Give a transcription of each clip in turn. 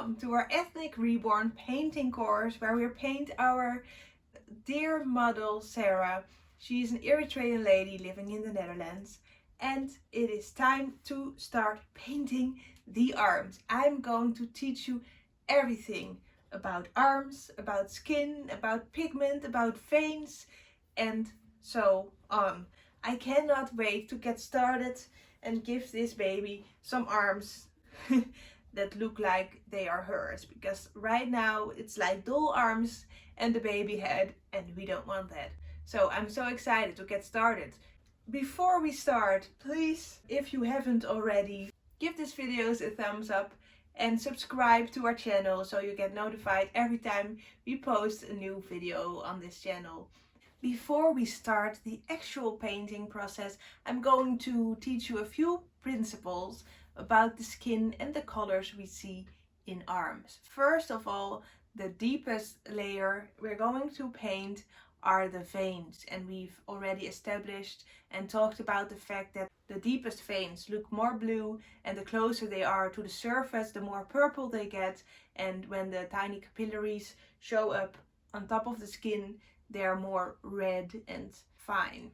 Welcome to our Ethnic Reborn painting course where we paint our dear model Sarah. She's an Eritrean lady living in the Netherlands and it is time to start painting the arms. I'm going to teach you everything about arms, about skin, about pigment, about veins and so on. I cannot wait to get started and give this baby some arms that look like they are hers, because right now it's like doll arms and the baby head and we don't want that. So I'm so excited to get started. Before we start, please, if you haven't already, give this video a thumbs up and subscribe to our channel so you get notified every time we post a new video on this channel. Before we start the actual painting process, I'm going to teach you a few principles about the skin and the colors we see in arms. First of all, the deepest layer we're going to paint are the veins, and we've already established and talked about the fact that the deepest veins look more blue, and the closer they are to the surface the more purple they get, and when the tiny capillaries show up on top of the skin they're more red and fine.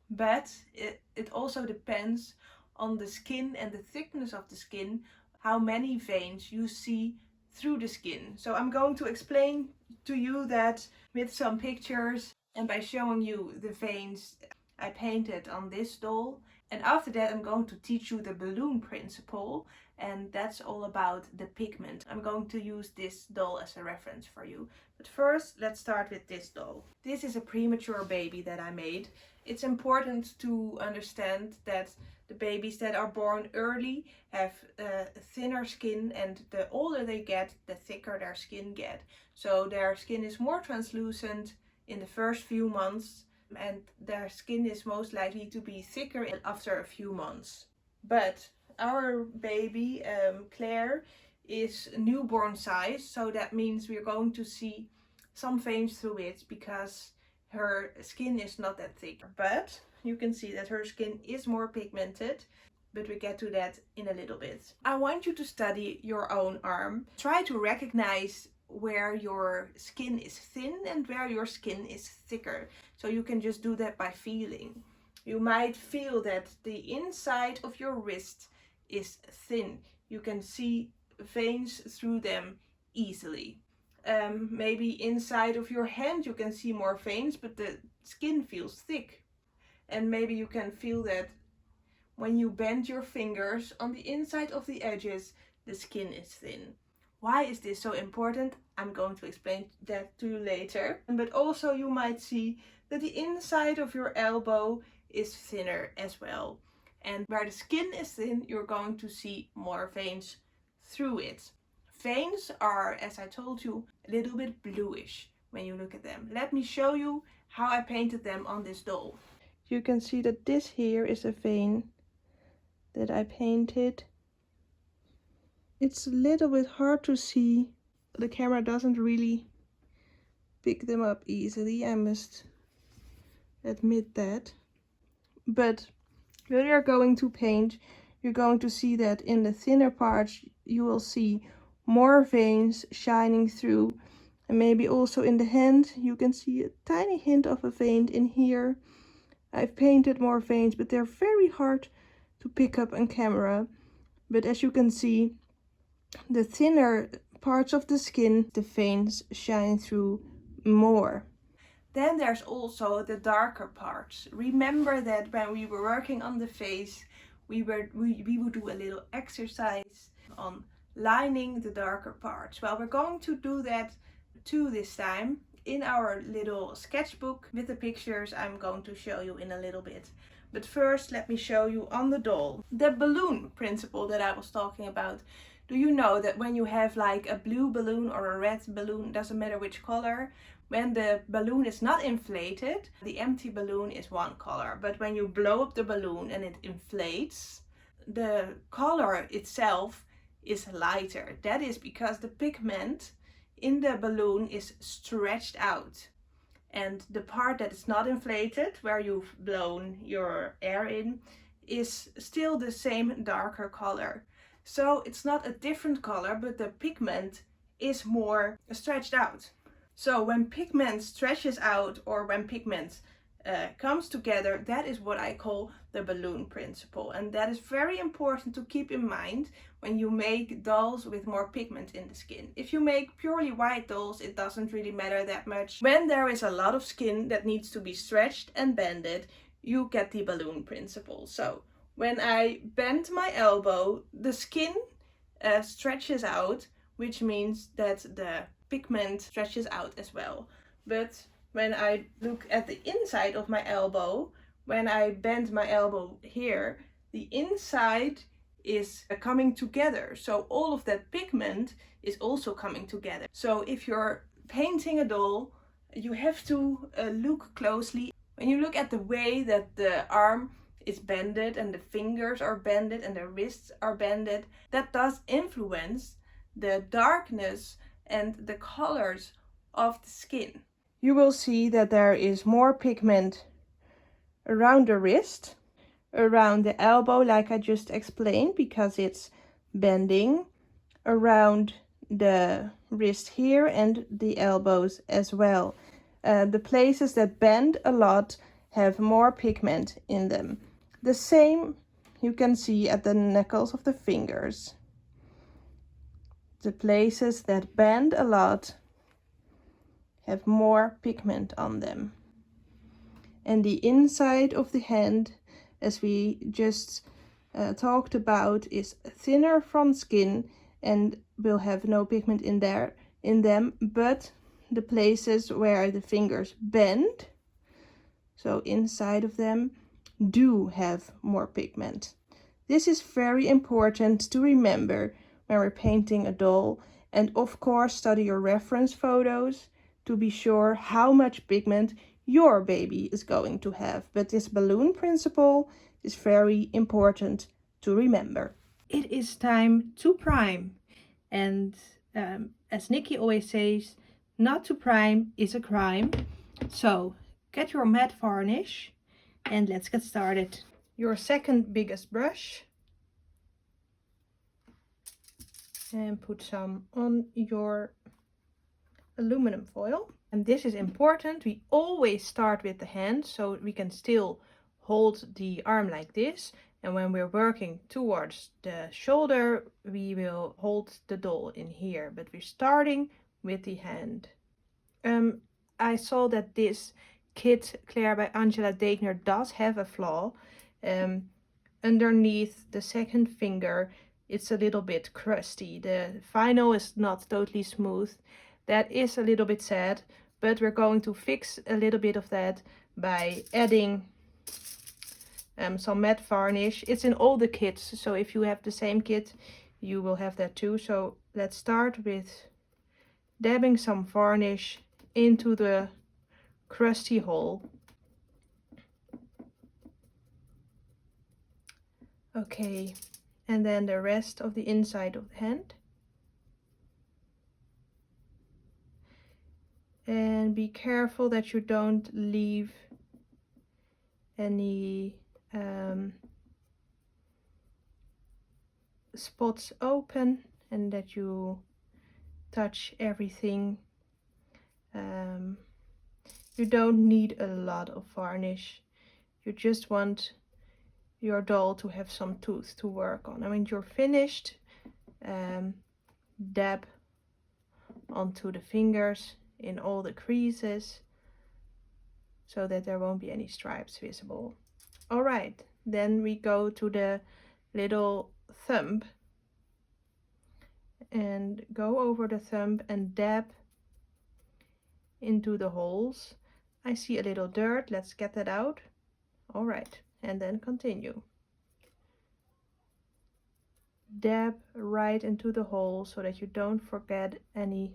But it also depends on the skin and the thickness of the skin, how many veins you see through the skin. So I'm going to explain to you that with some pictures and by showing you the veins I painted on this doll. And after that I'm going to teach you the balloon principle, and that's all about the pigment. I'm going to use this doll as a reference for you. But first let's start with this doll. This is a premature baby that I made. It's important to understand that the babies that are born early have thinner skin, and the older they get, the thicker their skin get. So their skin is more translucent in the first few months, and their skin is most likely to be thicker after a few months. But our baby, Claire, is newborn size, so that means we're going to see some veins through it because her skin is not that thick. But you can see that her skin is more pigmented, but we get to that in a little bit. I want you to study your own arm. Try to recognize where your skin is thin and where your skin is thicker. So you can just do that by feeling. You might feel that the inside of your wrist is thin. You can see veins through them easily. Maybe inside of your hand you can see more veins, but the skin feels thick. And maybe you can feel that when you bend your fingers on the inside of the edges, the skin is thin. Why is this so important? I'm going to explain that to you later. But also you might see that the inside of your elbow is thinner as well. And where the skin is thin, you're going to see more veins through it. Veins are, as I told you, a little bit bluish when you look at them. Let me show you how I painted them on this doll. You can see that this here is a vein that I painted. It's a little bit hard to see. The camera doesn't really pick them up easily, I must admit that. But when you're going to paint, you're going to see that in the thinner parts you will see more veins shining through. And maybe also in the hand you can see a tiny hint of a vein in here. I've painted more veins, but they're very hard to pick up on camera. But as you can see, the thinner parts of the skin, the veins shine through more. Then there's also the darker parts. Remember that when we were working on the face, we would do a little exercise on lining the darker parts. Well, we're going to do that too this time in our little sketchbook with the pictures I'm going to show you in a little bit. But first let me show you on the doll the balloon principle that I was talking about. Do you know that when you have like a blue balloon or a red balloon, doesn't matter which color, when the balloon is not inflated, the empty balloon is one color. But when you blow up the balloon and it inflates, the color itself is lighter. That is because the pigment in the balloon is stretched out. And the part that is not inflated, where you've blown your air in, is still the same darker color. So it's not a different color, but the pigment is more stretched out. So when pigment stretches out, or when pigment comes together, that is what I call the balloon principle. And that is very important to keep in mind when you make dolls with more pigment in the skin. If you make purely white dolls, it doesn't really matter that much. When there is a lot of skin that needs to be stretched and bended, you get the balloon principle. So when I bend my elbow, the skin stretches out, which means that the pigment stretches out as well. But when I look at the inside of my elbow, when I bend my elbow here, the inside is coming together. So all of that pigment is also coming together. So if you're painting a doll, you have to look closely. When you look at the way that the arm is bended and the fingers are bended and the wrists are bended, that does influence the darkness and the colors of the skin. You will see that there is more pigment around the wrist, around the elbow, like I just explained, because it's bending, around the wrist here and the elbows as well. The places that bend a lot have more pigment in them. The same you can see at the knuckles of the fingers. The places that bend a lot have more pigment on them. And the inside of the hand, as we just talked about, is thinner front skin and will have no pigment in them, but the places where the fingers bend, so inside of them, do have more pigment. This is very important to remember when we're painting a doll, and of course study your reference photos to be sure how much pigment your baby is going to have. But this balloon principle is very important to remember. It is time to prime, and as Nikki always says, not to prime is a crime. So get your matte varnish and let's get started. Your second biggest brush, and put some on your aluminum foil. And this is important. We always start with the hand, so we can still hold the arm like this. And when we're working towards the shoulder, we will hold the doll in here. But we're starting with the hand. I saw that this kit, Claire by Angela Degner, does have a flaw. Underneath the second finger, it's a little bit crusty. The vinyl is not totally smooth. That is a little bit sad, but we're going to fix a little bit of that by adding some matte varnish. It's in all the kits, so if you have the same kit, you will have that too. So let's start with dabbing some varnish into the crusty hole. Okay, and then the rest of the inside of the hand. And be careful that you don't leave any spots open, and that you touch everything. You don't need a lot of varnish. You just want your doll to have some tooth to work on. And when you're finished, dab onto the fingers in all the creases so that there won't be any stripes visible. All right, then we go to the little thumb and go over the thumb and dab into the holes. I see a little dirt, let's get that out. All right, and then continue. Dab right into the hole so that you don't forget any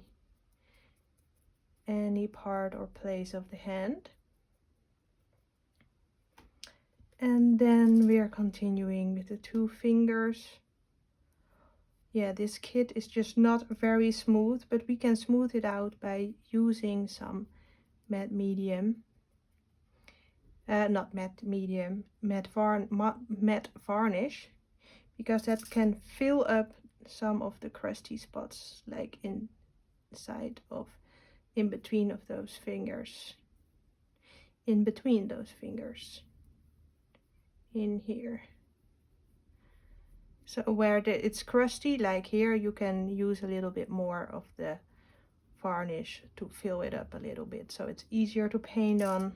part or place of the hand. And then we are continuing with the two fingers. Yeah, this kit is just not very smooth, but we can smooth it out by using some matte medium. Not matte medium, matte varnish. because that can fill up some of the crusty spots, like inside of, in between of those fingers, in between those fingers, in here. So where it's crusty, like here, you can use a little bit more of the varnish to fill it up a little bit, so it's easier to paint on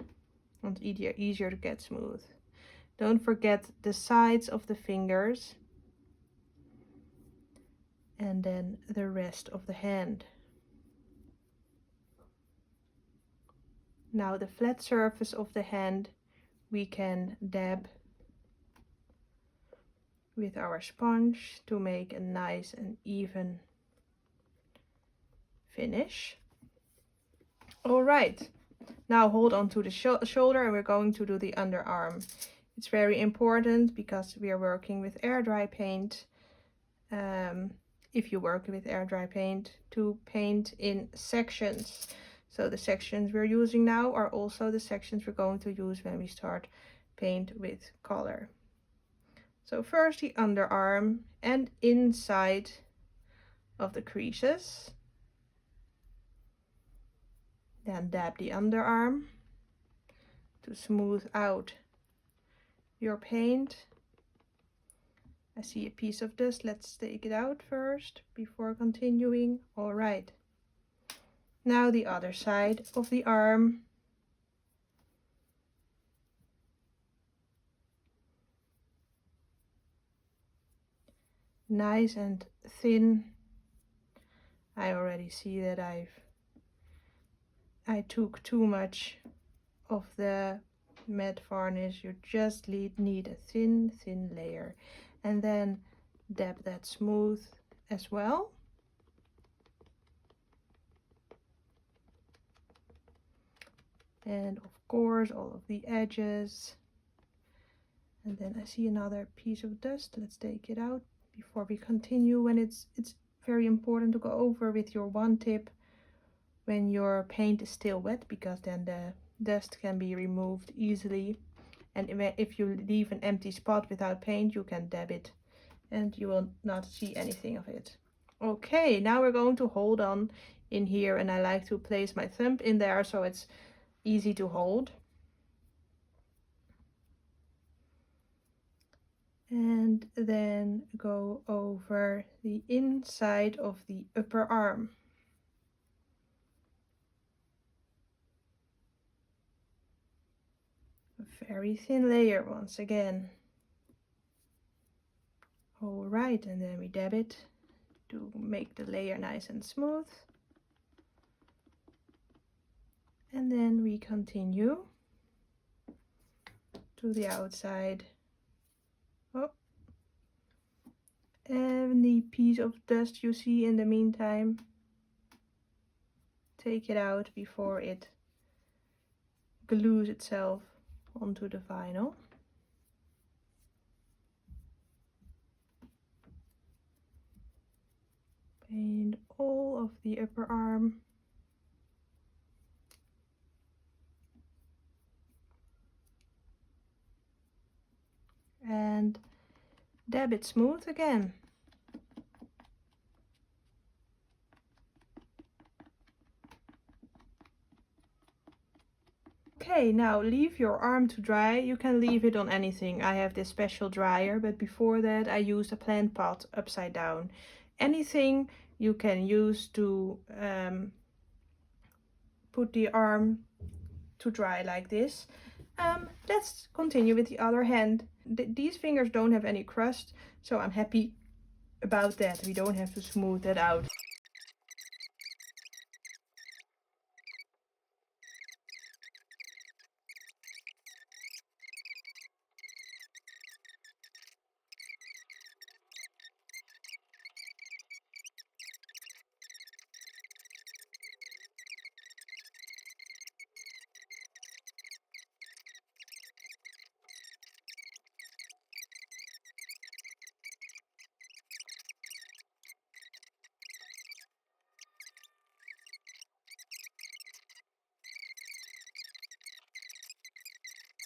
and easier to get smooth. Don't forget the sides of the fingers and then the rest of the hand. Now the flat surface of the hand we can dab with our sponge to make a nice and even finish. All right, now hold on to the shoulder and we're going to do the underarm. It's very important because we are working with air dry paint. If you work with air dry paint, to paint in sections. So the sections we're using now are also the sections we're going to use when we start paint with color. So first the underarm and inside of the creases. Then dab the underarm to smooth out your paint. I see a piece of dust. Let's take it out first before continuing. All right. Now the other side of the arm. Nice and thin. I already see that I took too much of the matte varnish. You just need a thin layer, and then dab that smooth as well. And of course all of the edges. And then I see another piece of dust. Let's take it out before we continue. When it's very important to go over with your one tip when your paint is still wet, because then the dust can be removed easily. And if you leave an empty spot without paint, you can dab it and you will not see anything of it. Okay, now we're going to hold on in here, and I like to place my thumb in there so it's easy to hold. And then go over the inside of the upper arm. A very thin layer once again. All right, and then we dab it to make the layer nice and smooth. And then we continue to the outside. Oh, any piece of dust you see in the meantime, take it out before it glues itself onto the vinyl. Paint all of the upper arm. And dab it smooth again. Okay, now leave your arm to dry. You can leave it on anything. I have this special dryer, but before that I used a plant pot upside down. Anything you can use to put the arm to dry like this. Let's continue with the other hand. These fingers don't have any crust, so I'm happy about that. We don't have to smooth that out.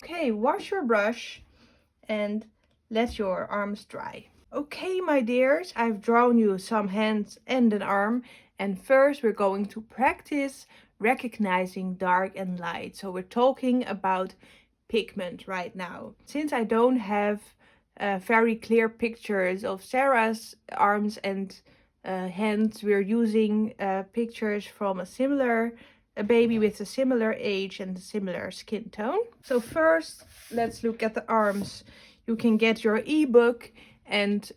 Okay, wash your brush and let your arms dry. Okay, my dears, I've drawn you some hands and an arm, and first we're going to practice recognizing dark and light. So we're talking about pigment right now. Since I don't have very clear pictures of Sarah's arms and hands, we're using pictures from a baby with a similar age and a similar skin tone. So first, let's look at the arms. You can get your ebook and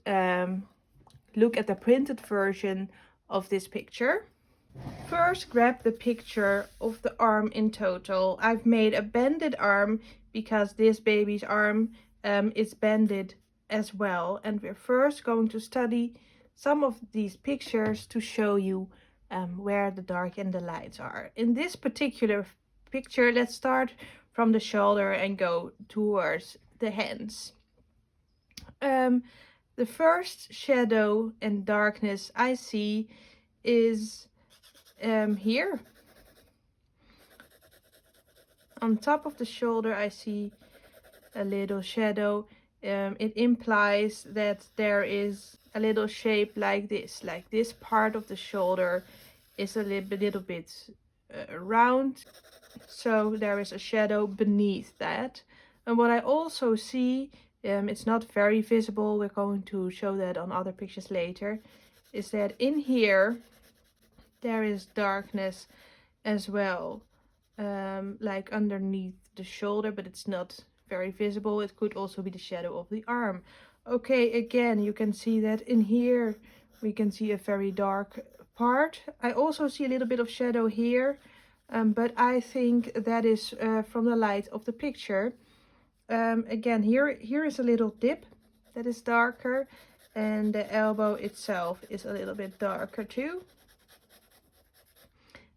look at the printed version of this picture. First, grab the picture of the arm in total. I've made a banded arm because this baby's arm is banded as well. And we're first going to study some of these pictures to show you where the dark and the lights are. In this particular picture, let's start from the shoulder and go towards the hands. The first shadow and darkness I see is here. On top of the shoulder I see a little shadow. It implies that there is a little shape like this part of the shoulder is a little bit round, so there is a shadow beneath that. And what I also see, it's not very visible, we're going to show that on other pictures later, is that in here there is darkness as well, like underneath the shoulder, but it's not very visible. It could also be the shadow of the arm. Okay, again, you can see that in here we can see a very dark part. I also see a little bit of shadow here, but I think that is from the light of the picture. Again, here is a little dip that is darker, and the elbow itself is a little bit darker too.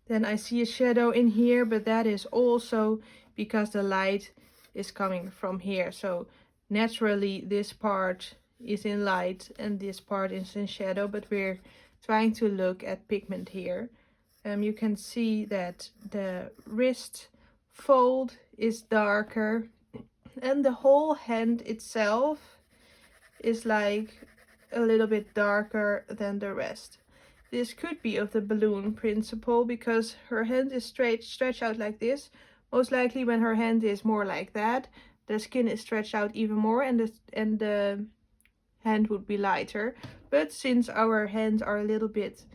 Then I see a shadow in here, but that is also because the light is coming from here. So naturally this part is in light and this part is in shadow, but we're trying to look at pigment here. You can see that the wrist fold is darker and the whole hand itself is like a little bit darker than the rest. This could be of the balloon principle because her hand is stretched out like this. Most likely when her hand is more like that, the skin is stretched out even more and the hand would be lighter. But since our hands are a little bit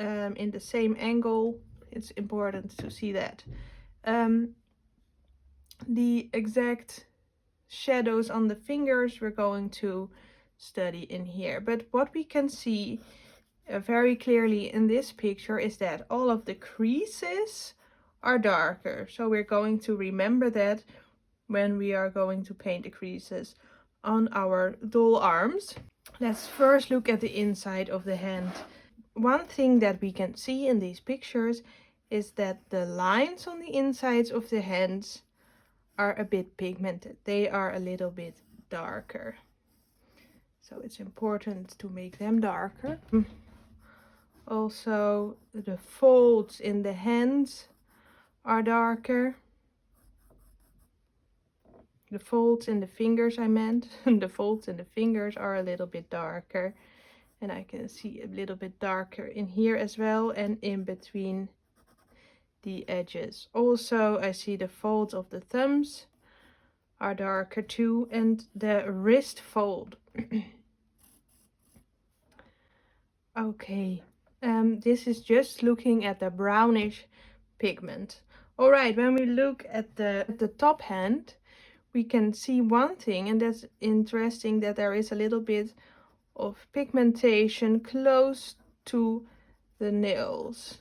in the same angle, it's important to see that. The exact shadows on the fingers we're going to study in here. But what we can see very clearly in this picture is that all of the creases are darker. So we're going to remember that when we are going to paint the creases on our doll arms. Let's first look at the inside of the hand. One thing that we can see in these pictures is that the lines on the insides of the hands are a bit pigmented. They are a little bit darker. So it's important to make them darker. Also, the folds in the hands are darker. The folds in the fingers, I meant. The folds in the fingers are a little bit darker. And I can see a little bit darker in here as well and in between the edges. Also, I see the folds of the thumbs are darker too, and the wrist fold. Okay, this is just looking at the brownish pigment. All right, when we look at the top hand, we can see one thing, and that's interesting, that there is a little bit of pigmentation close to the nails.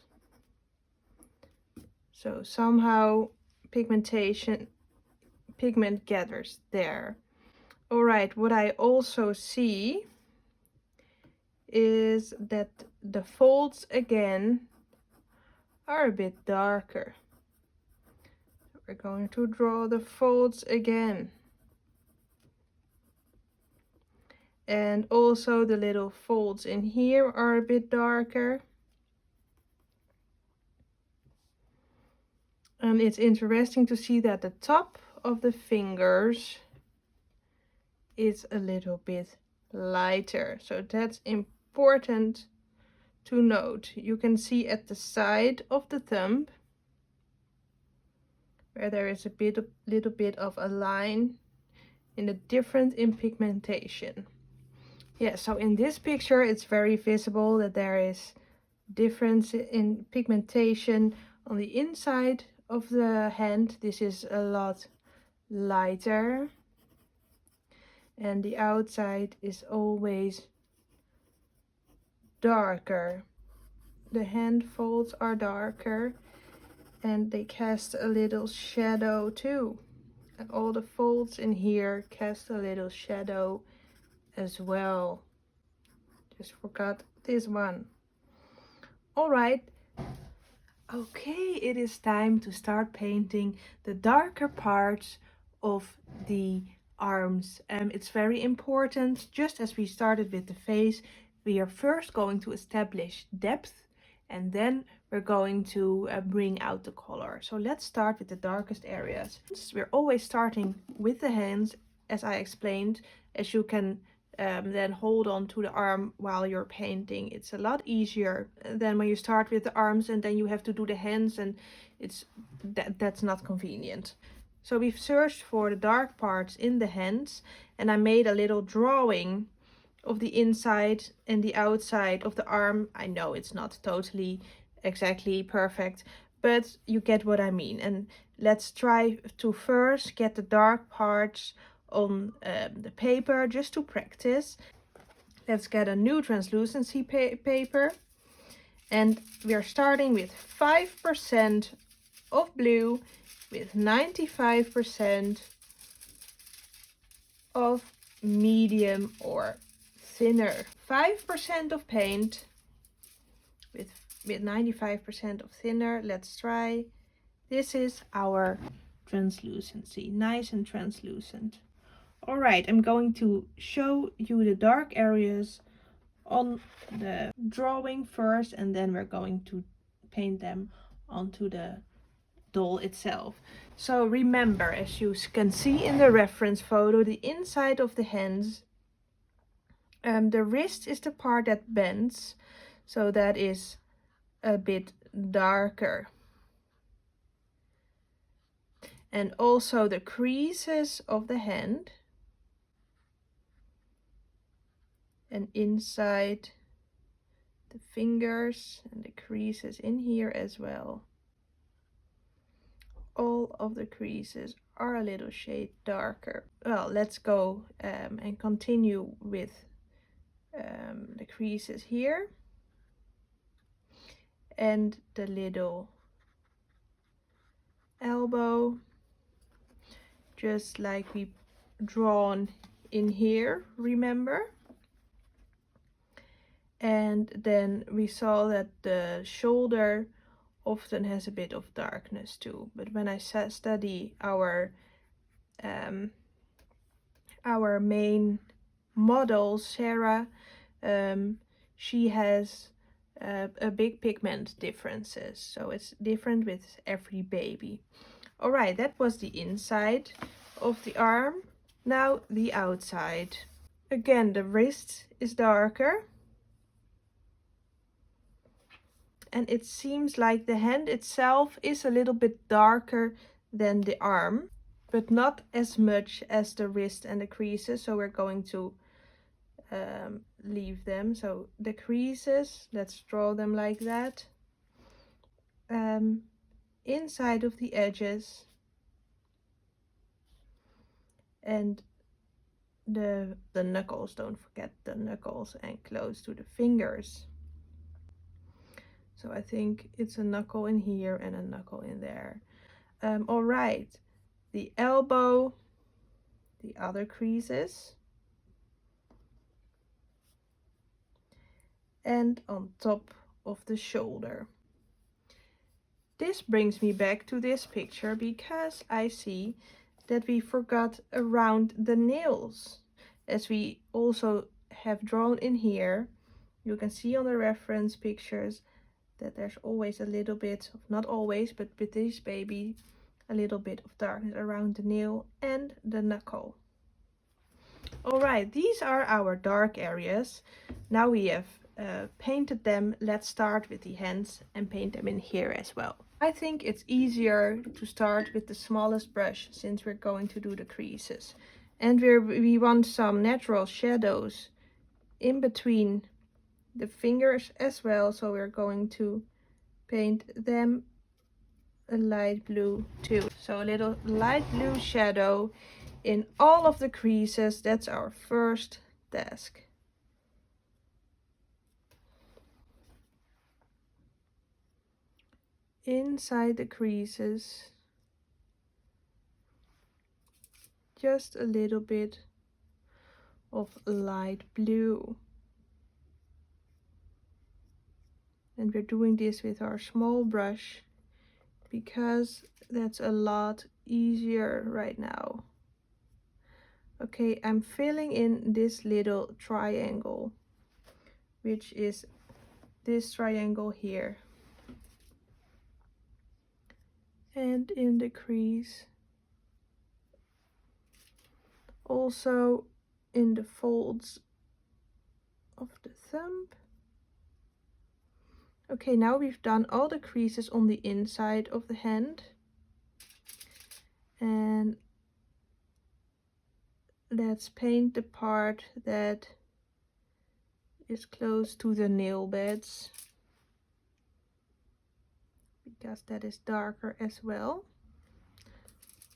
So somehow pigment gathers there. All right, what I also see is that the folds again are a bit darker. We're going to draw the folds again. And also the little folds in here are a bit darker. And it's interesting to see that the top of the fingers is a little bit lighter. So that's important to note. You can see at the side of the thumb where there is a little bit of a line in the difference in pigmentation. Yeah, so in this picture it's very visible that there is difference in pigmentation on the inside of the hand. This is a lot lighter, and the outside is always darker. The hand folds are darker and they cast a little shadow too. And all the folds in here cast a little shadow as well. Just forgot this one. Alright. Okay, it is time to start painting the darker parts of the arms. It's very important, just as we started with the face, we are first going to establish depth and then we're going to bring out the color. So let's start with the darkest areas. We're always starting with the hands, as I explained, as you can then hold on to the arm while you're painting. It's a lot easier than when you start with the arms and then you have to do the hands, and that's not convenient. So we've searched for the dark parts in the hands, and I made a little drawing of the inside and the outside of the arm. I know it's not totally exactly perfect, but you get what I mean. And let's try to first get the dark parts on the paper just to practice. Let's get a new translucency paper, and we are starting with 5% of blue with 95% of medium or thinner. 5% of paint with 95% of thinner. Let's try. This is our translucency, nice and translucent. Alright, I'm going to show you the dark areas on the drawing first, and then we're going to paint them onto the doll itself. So remember, as you can see in the reference photo, the inside of the hands, the wrist is the part that bends, so that is a bit darker. And also the creases of the hand, and inside the fingers and the creases in here as well. All of the creases are a little shade darker. Well, let's go and continue with the creases here and the little elbow, just like we drawn in here, remember? And then we saw that the shoulder often has a bit of darkness too. But when I study our main model, Sarah, she has a big pigment differences. So it's different with every baby. Alright, that was the inside of the arm. Now the outside. Again, the wrist is darker. And it seems like the hand itself is a little bit darker than the arm, but not as much as the wrist and the creases. So we're going to leave them. So the creases, let's draw them like that. Inside of the edges, and the knuckles, don't forget the knuckles, and close to the fingers. So I think it's a knuckle in here and a knuckle in there. All right, the elbow, the other creases, and on top of the shoulder. This brings me back to this picture because I see that we forgot around the nails, as we also have drawn in here. You can see on the reference pictures that there's always a little bit, not always, but with this baby, a little bit of darkness around the nail and the knuckle. Alright, these are our dark areas. Now we have painted them. Let's start with the hands and paint them in here as well. I think it's easier to start with the smallest brush since we're going to do the creases. And we want some natural shadows in between the fingers as well, so we're going to paint them a light blue too. So a little light blue shadow in all of the creases. That's our first task. Inside the creases, just a little bit of light blue. And we're doing this with our small brush because that's a lot easier right now. Okay, I'm filling in this little triangle, which is this triangle here. And in the crease. Also in the folds of the thumb. Okay, now we've done all the creases on the inside of the hand. And let's paint the part that is close to the nail beds, because that is darker as well.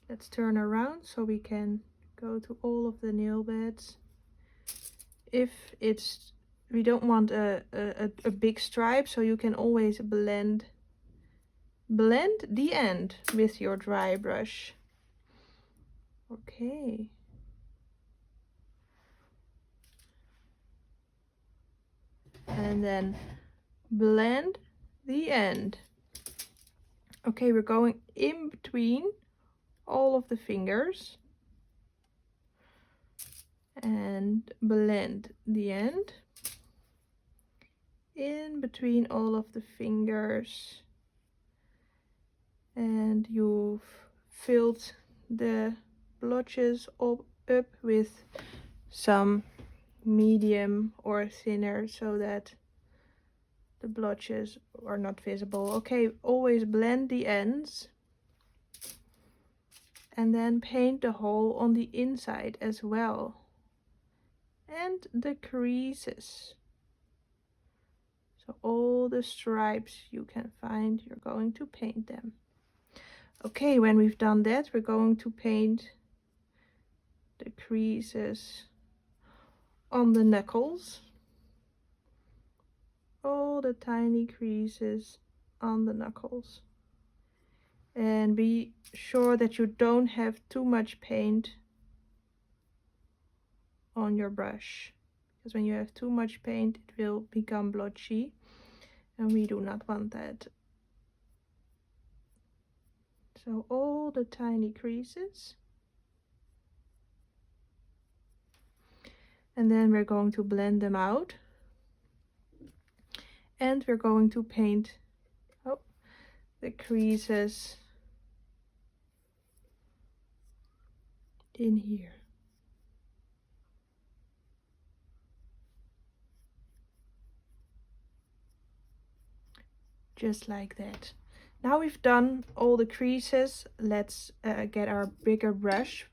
Let's turn around so we can go to all of the nail beds. If it's, we don't want a big stripe, so you can always blend the end with your dry brush. Okay. And then blend the end. Okay, we're going in between all of the fingers and blend the end in between all of the fingers. And you've filled the blotches up with some medium or thinner so that the blotches are not visible. Okay, always blend the ends and then paint the hole on the inside as well, and the creases. So all the stripes you can find, you're going to paint them. Okay, when we've done that, we're going to paint the creases on the knuckles. All the tiny creases on the knuckles. And be sure that you don't have too much paint on your brush, because when you have too much paint it will become blotchy and we do not want that. So all the tiny creases. And then we're going to blend them out. And we're going to paint the creases in here. Just like that. Now we've done all the creases. Let's get our bigger brush.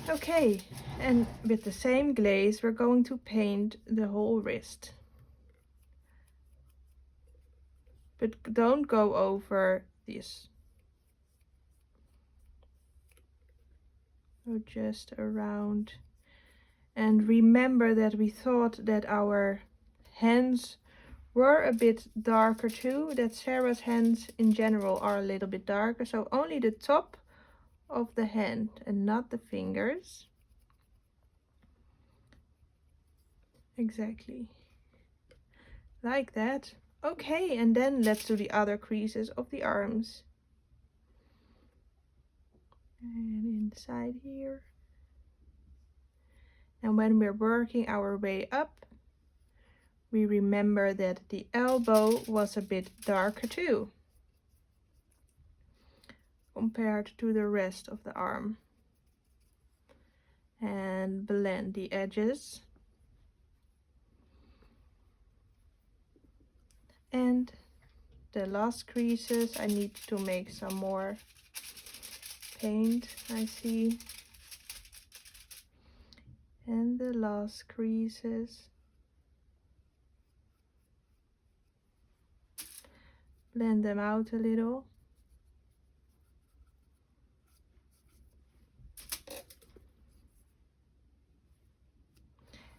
Okay, and with the same glaze we're going to paint the whole wrist. But don't go over this. Go just around. And remember that we thought that our hands were a bit darker too, that Sarah's hands in general are a little bit darker, so only the top of the hand and not the fingers. Exactly. Like that. Okay, and then let's do the other creases of the arms. And inside here. And when we're working our way up, we remember that the elbow was a bit darker too, compared to the rest of the arm. and blend the edges. And the last creases, I need to make some more paint, I see. And the last creases, blend them out a little.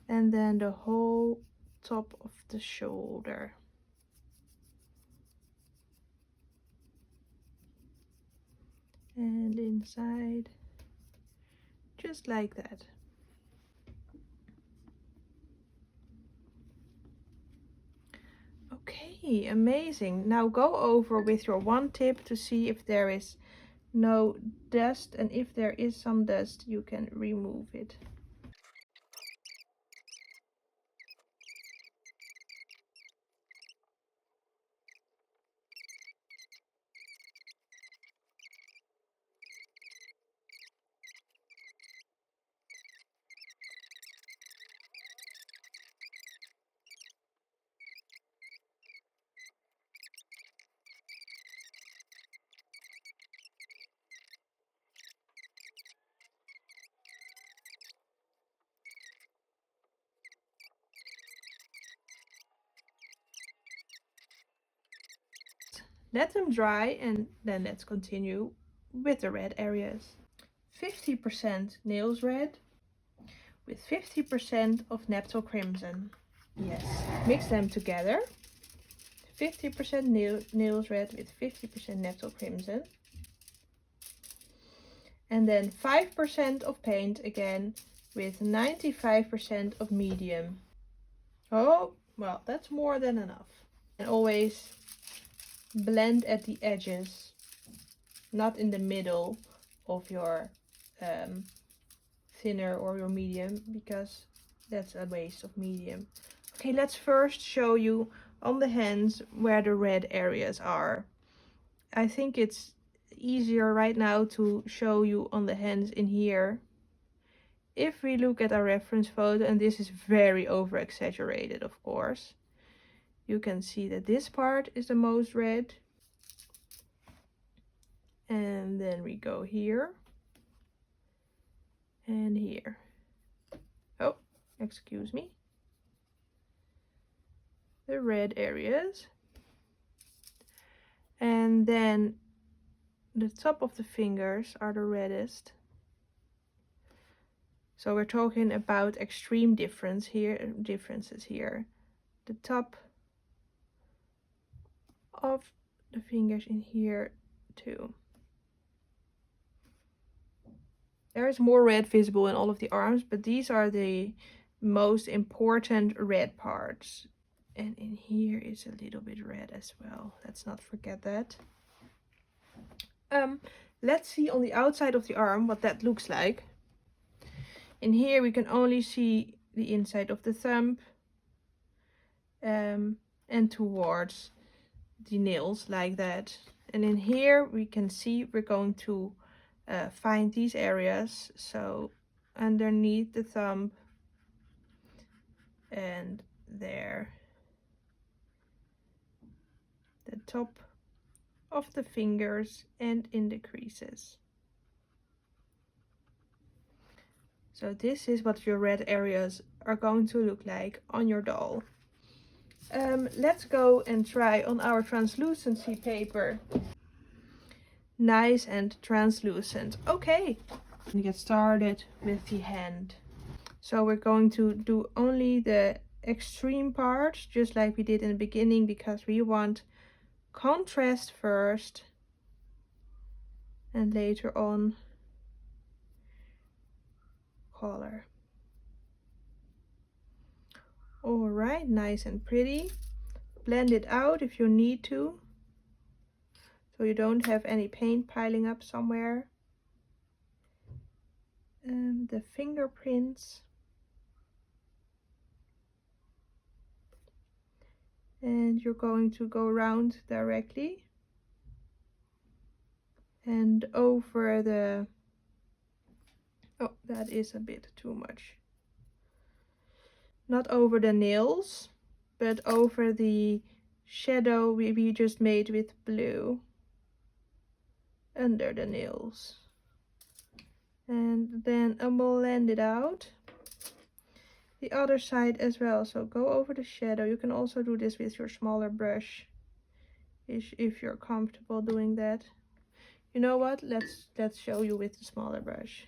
And then the whole top of the shoulder. And inside, just like that. Okay, amazing. Now go over with your one tip to see if there is no dust, and if there is some dust, you can remove it. Let them dry, and then let's continue with the red areas. 50% nails red with 50% of Naphtol crimson. Yes, mix them together. 50% nails red with 50% Naphtol crimson. And then 5% of paint again with 95% of medium. Oh, well, that's more than enough. And always blend at the edges, not in the middle of your thinner or your medium, because that's a waste of medium. Okay, let's first show you on the hands where the red areas are. I think it's easier right now to show you on the hands in here. If we look at our reference photo, and this is very over exaggerated, of course, you can see that this part is the most red. And then we go here and here. Oh, excuse me. The red areas. And then the top of the fingers are the reddest. So we're talking about extreme differences here. The top of the fingers in here too. There is more red visible in all of the arms, but these are the most important red parts. And in here is a little bit red as well. Let's not forget that. Let's see on the outside of the arm what that looks like. In here we can only see the inside of the thumb and towards the nails like that. And in here we can see we're going to find these areas. So underneath the thumb and there. The top of the fingers and in the creases. So this is what your red areas are going to look like on your doll. Let's go and try on our translucency paper. Nice and translucent. Okay, get started with the hand. So we're going to do only the extreme parts, just like we did in the beginning, because we want contrast first and later on color. All right, nice and pretty. Blend it out if you need to, so you don't have any paint piling up somewhere. And the fingerprints. And you're going to go around directly and over Oh, that is a bit too much. Not over the nails, but over the shadow we just made with blue under the nails. And then I'll blend it out. The other side as well. So go over the shadow. You can also do this with your smaller brush if you're comfortable doing that. You know what? Let's show you with the smaller brush,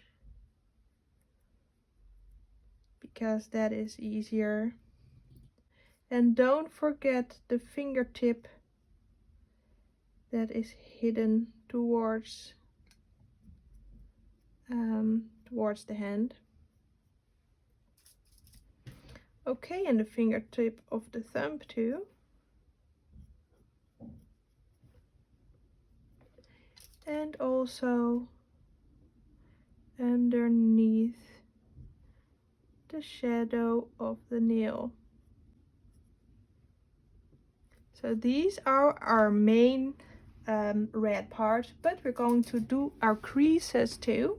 because that is easier. And don't forget the fingertip that is hidden towards the hand. Okay, and the fingertip of the thumb too. And also underneath the shadow of the nail. So these are our main red parts, but we're going to do our creases too.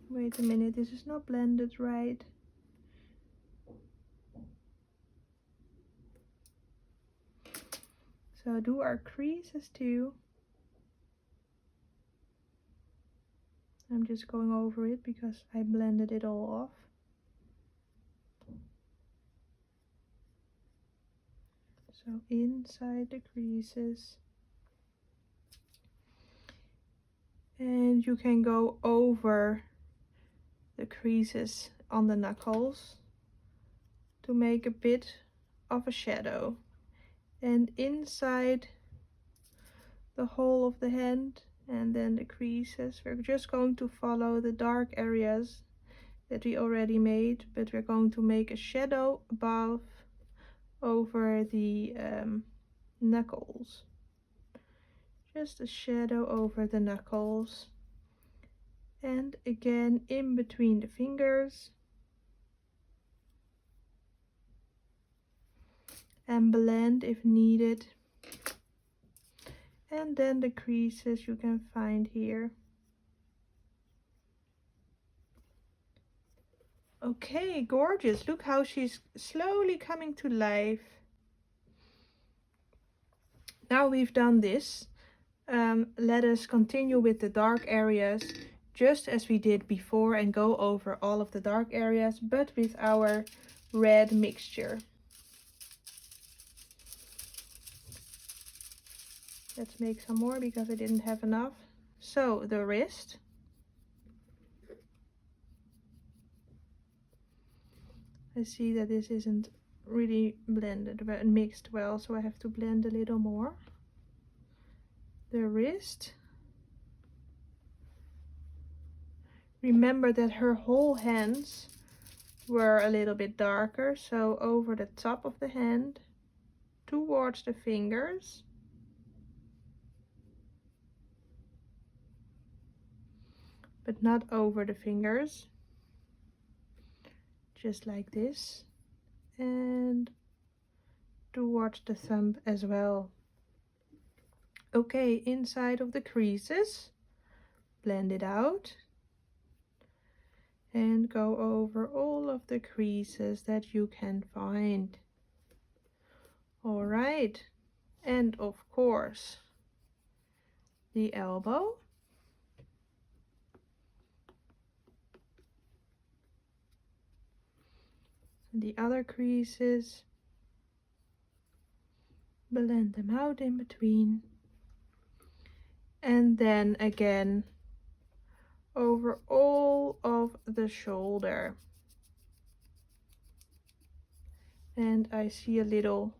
Wait a minute, this is not blended right. So do our creases too. I'm just going over it because I blended it all off. So inside the creases. And you can go over the creases on the knuckles to make a bit of a shadow. And inside the whole of the hand and then the creases, we're just going to follow the dark areas that we already made, but we're going to make a shadow above over the knuckles. Just a shadow over the knuckles. And again in between the fingers. And blend if needed. And then the creases you can find here. Okay, gorgeous. Look how she's slowly coming to life. Now we've done this, let us continue with the dark areas just as we did before and go over all of the dark areas, but with our red mixture. Let's make some more because I didn't have enough. So the wrist. I see that this isn't really blended but mixed well, so I have to blend a little more. The wrist. Remember that her whole hands were a little bit darker, so over the top of the hand towards the fingers. But not over the fingers. Just like this. And towards the thumb as well. Okay, inside of the creases, blend it out. And go over all of the creases that you can find. All right, and of course, the elbow. The other creases, blend them out in between. And then again, over all of the shoulder. And I see a little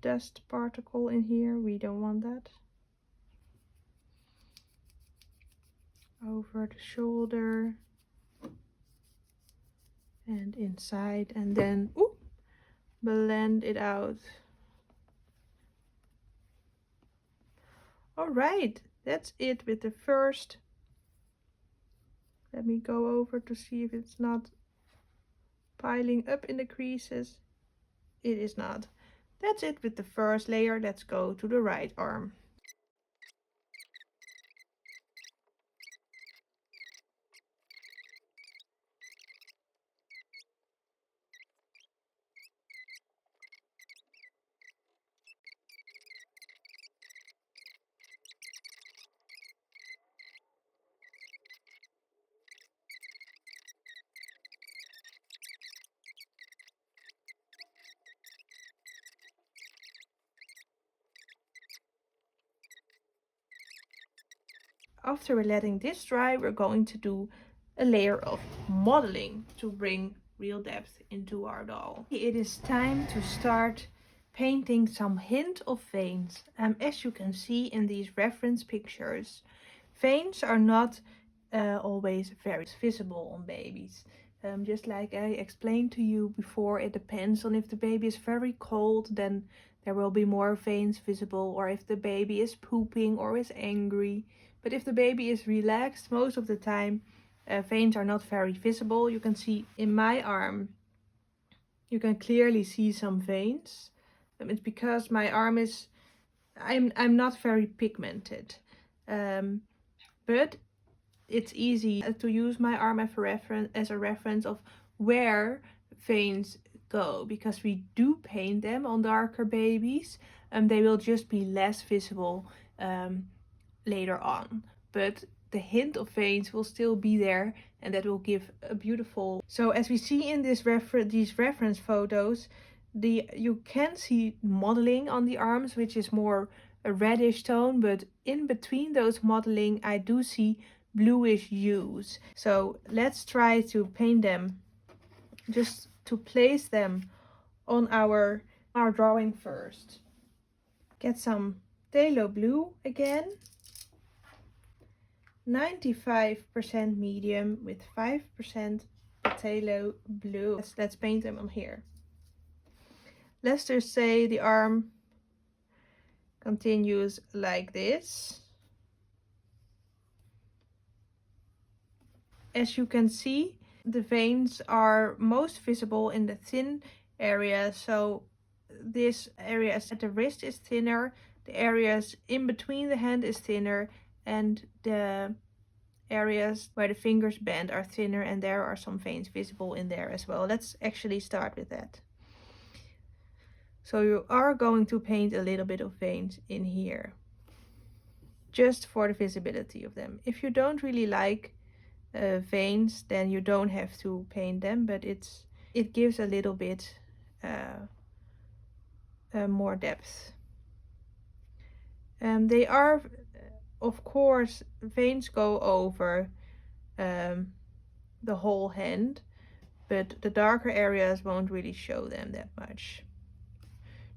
dust particle in here. We don't want that. Over the shoulder. And inside. And then blend it out. All right, that's it with the first. Let me go over to see if it's not piling up in the creases. It is not. That's it with the first layer. Let's go to the right arm. After we're letting this dry, we're going to do a layer of modeling to bring real depth into our doll. It is time to start painting some hint of veins. As you can see in these reference pictures, veins are not always very visible on babies. Just like I explained to you before, it depends on if the baby is very cold, then there will be more veins visible, or if the baby is pooping or is angry. But if the baby is relaxed, most of the time veins are not very visible. You can see in my arm, you can clearly see some veins. It's because my arm is, I'm not very pigmented. But it's easy to use my arm as a reference of where veins go, because we do paint them on darker babies and they will just be less visible later on, but the hint of veins will still be there, and that will give a beautiful. So as we see in these reference photos, you can see modeling on the arms, which is more a reddish tone, but in between those modeling I do see bluish hues. So let's try to paint them, just to place them on our drawing first. Get some phthalo blue again, 95% medium with 5% phthalo blue. Let's paint them on here. Let's just say the arm continues like this. As you can see, the veins are most visible in the thin area, so this area at the wrist is thinner, the areas in between the hand is thinner, and the areas where the fingers bend are thinner, and there are some veins visible in there as well. Let's actually start with that. So you are going to paint a little bit of veins in here, just for the visibility of them. If you don't really like veins, then you don't have to paint them, but it gives a little bit more depth. They are, of course, veins go over the whole hand, but the darker areas won't really show them that much.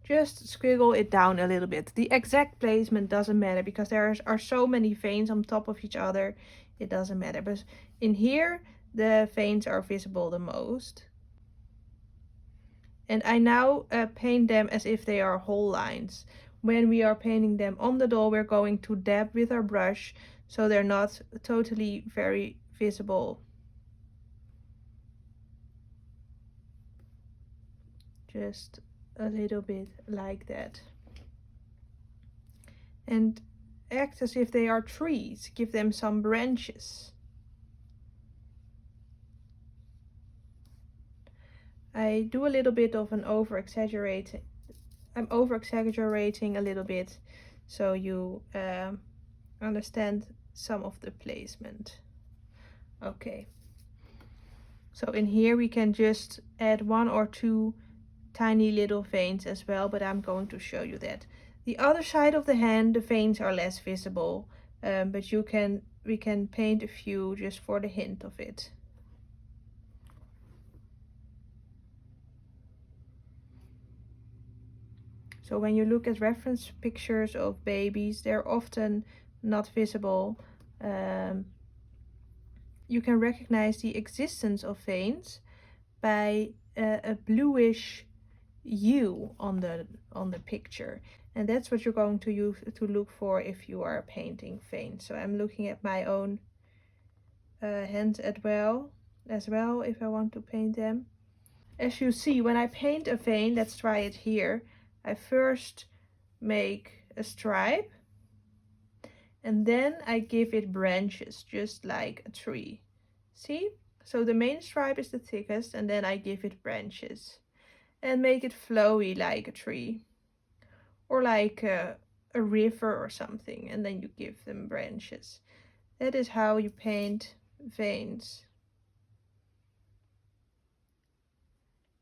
Just squiggle it down a little bit. The exact placement doesn't matter, because there are so many veins on top of each other. It doesn't matter, but in here the veins are visible the most. And I now paint them as if they are whole lines. When we are painting them on the doll, we're going to dab with our brush, so they're not totally very visible. Just a little bit like that. And act as if they are trees. Give them some branches. I do a little bit of an over-exaggerating. I'm over-exaggerating a little bit, so you understand some of the placement. Okay. So in here we can just add 1 or 2 tiny little veins as well, but I'm going to show you that. The other side of the hand, the veins are less visible, but we can paint a few just for the hint of it. So when you look at reference pictures of babies, they're often not visible. You can recognize the existence of veins by a bluish hue on the picture, and that's what you're going to use to look for if you are painting veins. So I'm looking at my own hands as well if I want to paint them. As you see, when I paint a vein, let's try it here, I first make a stripe and then I give it branches, just like a tree. See? So the main stripe is the thickest and then I give it branches and make it flowy like a tree or like a river or something, and then you give them branches. That is how you paint veins.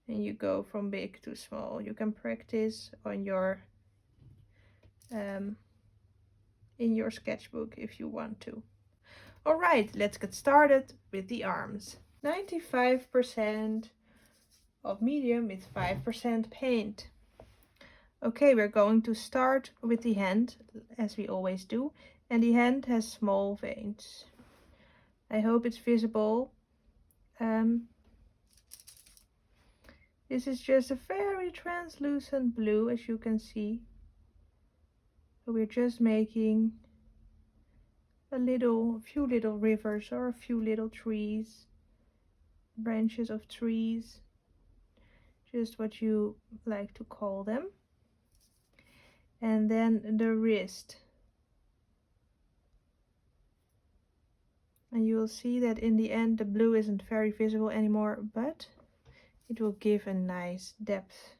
And you go from big to small. You can practice on your in your sketchbook if you want to. Alright, let's get started with the arms. 95% of medium with 5% paint. Okay, we're going to start with the hand, as we always do, and the hand has small veins. I hope it's visible. This is just a very translucent blue, as you can see. So we're just making a few little rivers or a few little trees, branches of trees, just what you like to call them. And then the wrist. And you will see that in the end the blue isn't very visible anymore, but it will give a nice depth.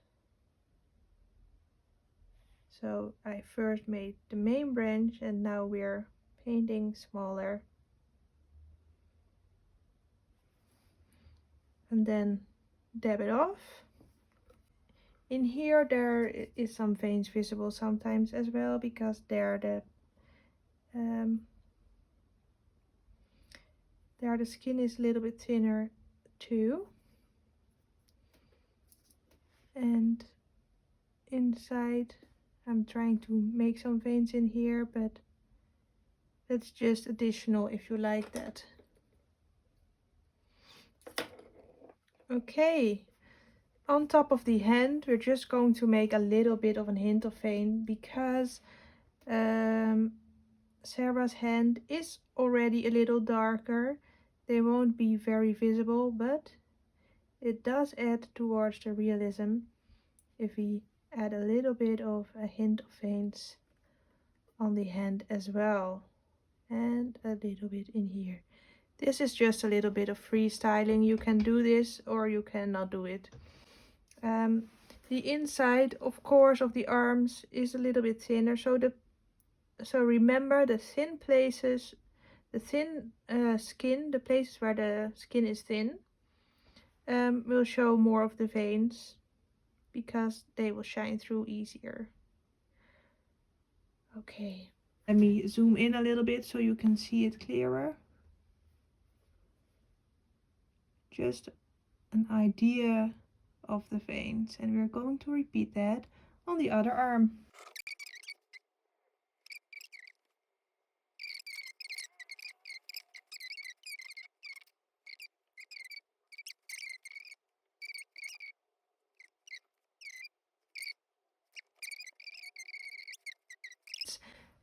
So I first made the main branch and now we're painting smaller. And then dab it off. In here there is some veins visible sometimes as well, because there the skin is a little bit thinner too. And inside I'm trying to make some veins in here, but that's just additional if you like that. Okay, on top of the hand we're just going to make a little bit of a hint of vein, because Sarah's hand is already a little darker. They won't be very visible, but it does add towards the realism if we add a little bit of a hint of veins on the hand as well, and a little bit in here. This is just a little bit of freestyling. You can do this or you cannot do it. The inside, of course, of the arms is a little bit thinner, so remember the thin places, the thin skin, the places where the skin is thin, will show more of the veins, because they will shine through easier. Okay, let me zoom in a little bit so you can see it clearer. Just an idea of the veins, and we're going to repeat that on the other arm.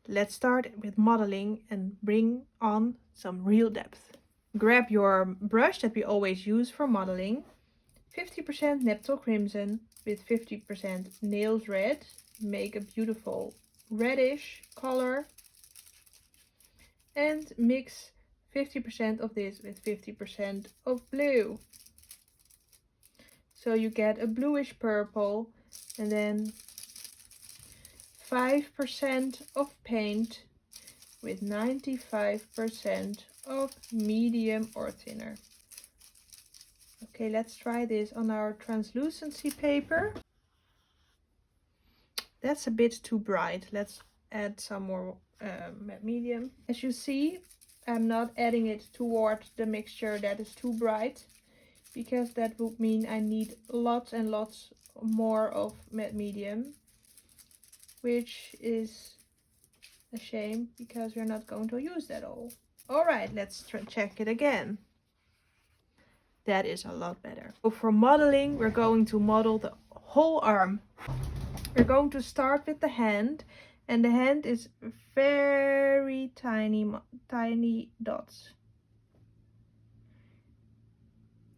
Let's start with modeling and bring on some real depth. Grab your brush that we always use for modeling, 50% Neptune Crimson with 50% Nails Red. Make a beautiful reddish color, and mix 50% of this with 50% of blue. So you get a bluish purple, and then 5% of paint with 95% of medium or thinner. Okay, let's try this on our translucency paper. That's a bit too bright. Let's add some more matte medium. As you see, I'm not adding it toward the mixture that is too bright, because that would mean I need lots and lots more of matte medium, which is a shame because we're not going to use that all. Alright, let's check it again. That is a lot better. So for modeling, we're going to model the whole arm. We're going to start with the hand, and the hand is very tiny dots.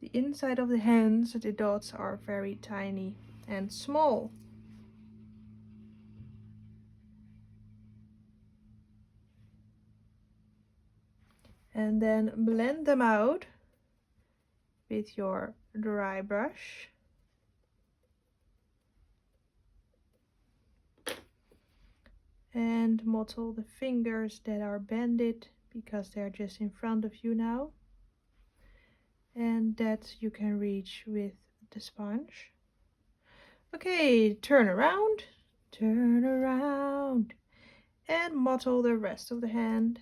The inside of the hands, the dots are very tiny and small. And then blend them out with your dry brush. And mottle the fingers that are bended because they're just in front of you now. And that you can reach with the sponge. Okay, turn around, and mottle the rest of the hand.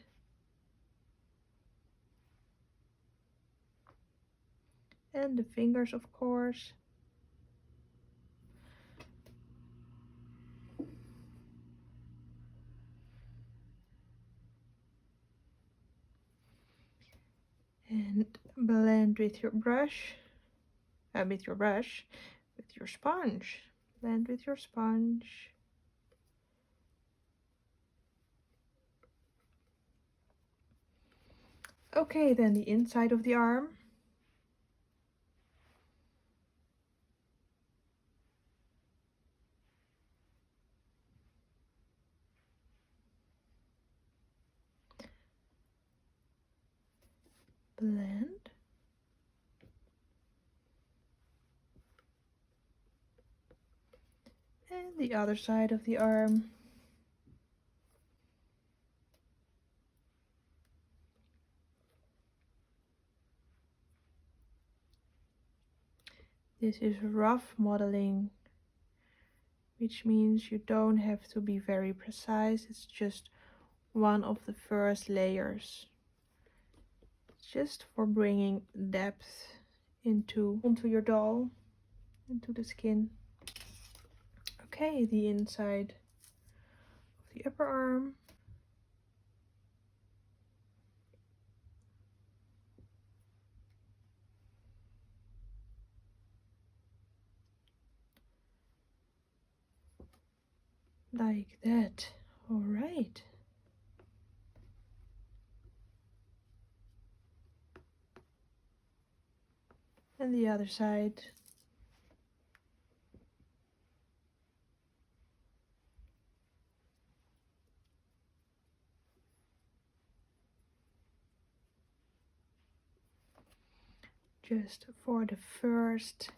And the fingers, of course. And blend with your brush, with your sponge. Blend with your sponge. Okay, then the inside of the arm. Blend. And the other side of the arm. This is rough modeling, which means you don't have to be very precise. It's just one of the first layers, just for bringing depth onto your doll, into the skin. Okay, the inside of the upper arm. Like that. All right. And the other side. Just for the first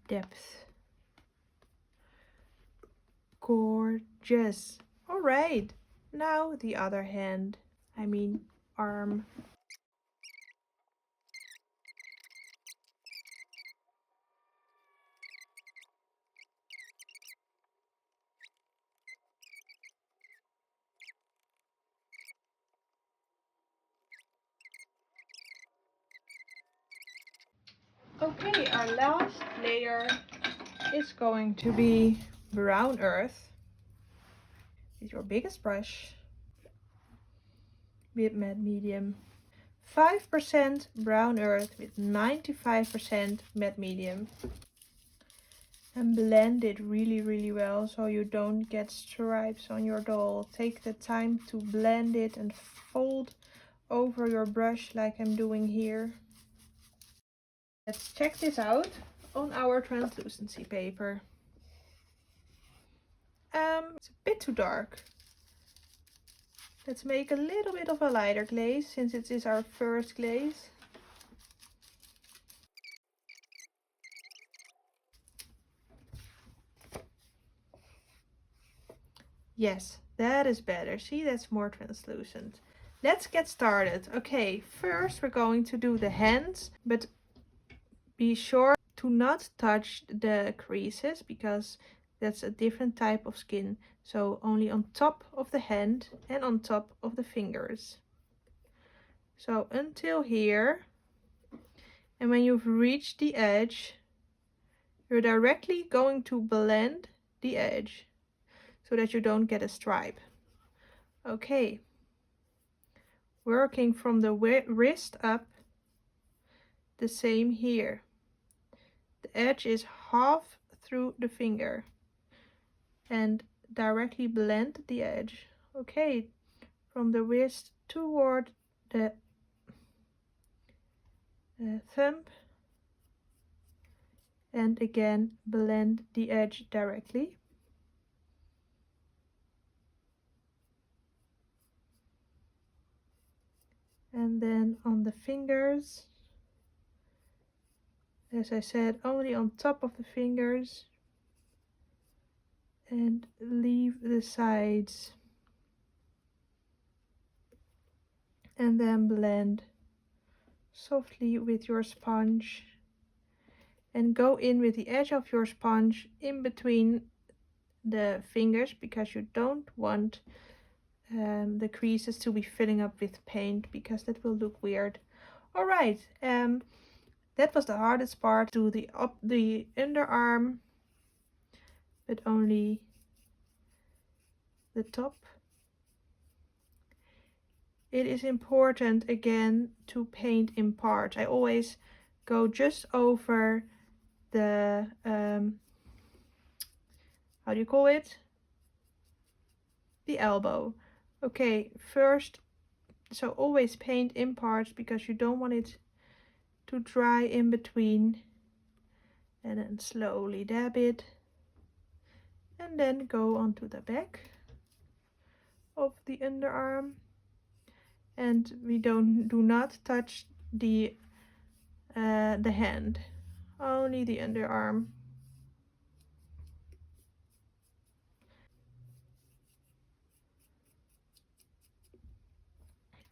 depth. Gorgeous. All right. Now the other hand, arm. Okay, our last layer is going to be brown earth. With your biggest brush, with matte medium. 5% brown earth with 95% matte medium. And blend it really well so you don't get stripes on your doll. Take the time to blend it and fold over your brush like I'm doing here. Let's check this out on our translucency paper. It's a bit too dark. Let's make a little bit of a lighter glaze since it is our first glaze. Yes, that is better. See, that's more translucent. Let's get started. Okay, first we're going to do the hands, but be sure to not touch the creases because that's a different type of skin. So only on top of the hand and on top of the fingers. So until here. And when you've reached the edge, you're directly going to blend the edge so that you don't get a stripe. Okay. Working from the wrist up, the same here. The edge is half through the finger and directly blend the edge. Okay, from the wrist toward the thumb, and again blend the edge directly. And then on the fingers, as I said, only on top of the fingers, and leave the sides. And then blend softly with your sponge, and go in with the edge of your sponge in between the fingers, because you don't want the creases to be filling up with paint, because that will look weird. Alright, that was the hardest part. Do the underarm, but only the top. It is important again to paint in parts. I always go just over the how do you call it? The elbow. Okay, first, so always paint in parts, because you don't want it to dry in between. And then slowly dab it, and then go onto the back of the underarm. And we do not touch the hand, only the underarm.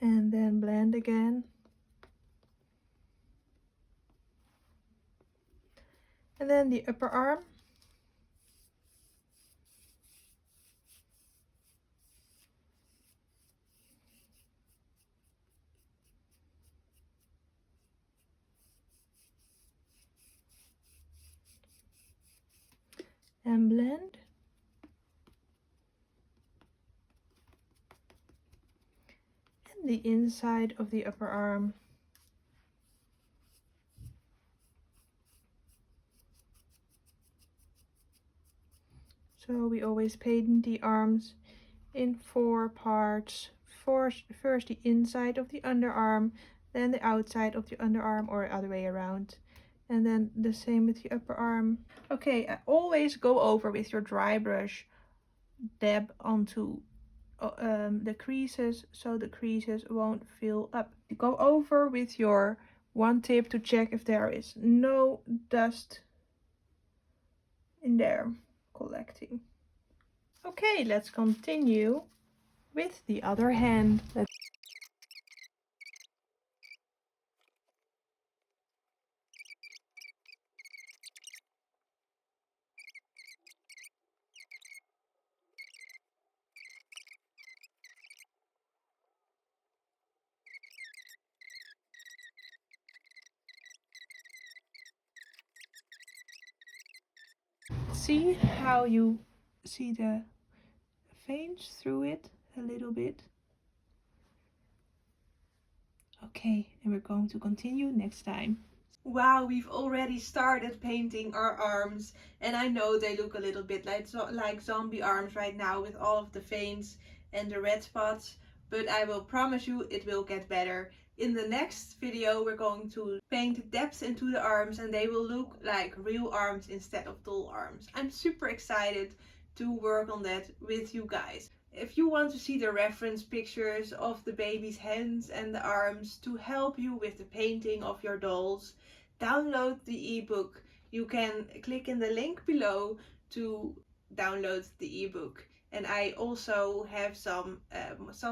And then blend again. And then the upper arm. And blend. And the inside of the upper arm. So we always paint the arms in 4 parts. First the inside of the underarm, then the outside of the underarm, or other way around. And then the same with the upper arm. Okay, always go over with your dry brush, dab onto the creases, so the creases won't fill up. Go over with your one tip to check if there is no dust in there collecting. Okay, let's continue with the other hand. See how you see the veins through it a little bit? Okay, and we're going to continue next time. Wow, we've already started painting our arms, and I know they look a little bit like zombie arms right now with all of the veins and the red spots, but I will promise you it will get better. In the next video we're going to paint depth into the arms, and they will look like real arms instead of doll arms. I'm super excited to work on that with you guys. If you want to see the reference pictures of the baby's hands and the arms to help you with the painting of your dolls, download the ebook. You can click in the link below to download the ebook. And I also have some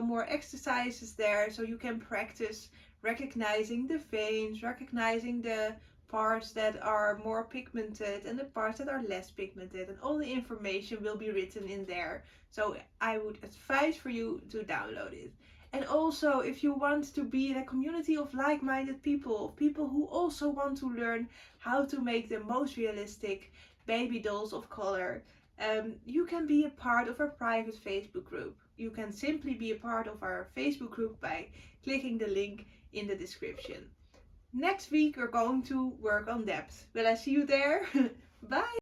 more exercises there, so you can practice recognizing the veins, recognizing the parts that are more pigmented and the parts that are less pigmented, and all the information will be written in there. So I would advise for you to download it. And also, if you want to be in a community of like-minded people who also want to learn how to make the most realistic baby dolls of color, you can be a part of our private Facebook group. You can simply be a part of our Facebook group by clicking the link in the description. Next week we're going to work on depth. Will I see you there? Bye!